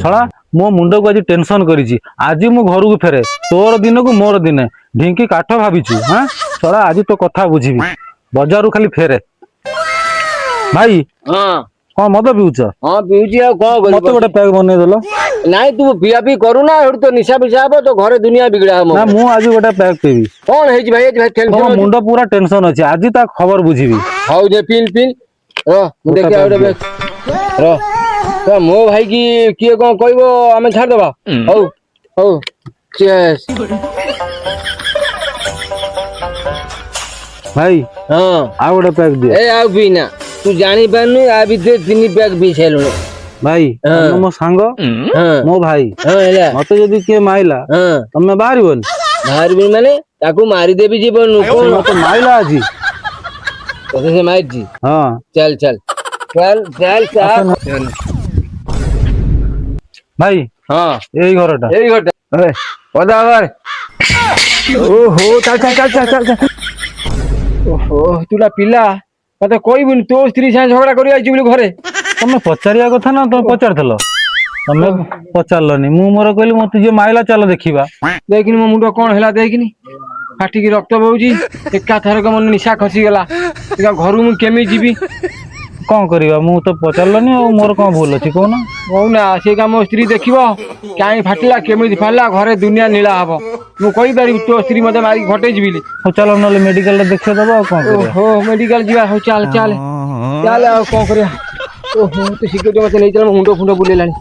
शला मो मुंड को आज टेंशन करी आज मु घर को फेरे तोर दिन को मोर दिन ढिंकी काठ भाविचु हाँ शला आज तो कथा बुझी बजार खाली फेरे भाई हाँ कौन मद पीउच हाँ पीउची आ कौन मत गोटे पैक बनै देलो नाई तू पिया पी करू ना तो निशा पिशा हम तो घरे दुनिया बिगड़ा हम ना मु आज गोटे पैक पीबी कौन है भाई आज भाई मो टेंशन मुंड पूरा टेंशन अछि आज ता खबर बुझीबी हाउ जे पिन पिन रो मु देखि आउडे बेक रो तो मो भाई की किए कौन कहबो हमें छाड़ देबा हौ हौ चेस भाई हां आ गोटे पैक दे ए आउ पीना तू जानी पानु आ भीतर तीन पैक पी छेलु भाई हाँ। मो सांग हां मो भाई हां एला मते जदी के माइला हां तमे बाहरिबन बाहर भी माने ताकू मारी देबी जीवन से मते माइला आजी तो से मार जी हां चल चल चल चल चल भाई हां एई घरटा এই ঘরটা এই ওদা আবার ওহো চল চল চল চল চল চল ওহো তুলা পিলা মতে কইবুনি তো স্ত্রী সাথে ঝগড়া করি আইছি বলি ঘরে तमे पचारिया कथा ना तमे पचारथलो तमे पचारलनी मु मोर कहली मते जे माइला चल देखिबा देखिनी मो मुंड कोन हैला देखिनी फाटी की रक्त बहुजी एका थरक मन निशा खसी गला एका घरु मु केमी जीबी कोन करबा मु तो पचारलनी और मोर कोन भूल अछि कोना हो ना से का मो स्त्री देखिबो काई फाटला केमी फाटला घरे दुनिया नीला हबो मु कहि पारि तो स्त्री मते मारी घटे जीबिली हो चलो नले मेडिकल देखै दबा कोन करबा ओहो मेडिकल जीवा हो चल चल चल आ कोन करिया ओहो तो शीघ्र मते नहीं चल मुंडो फुंडो बुलेलानी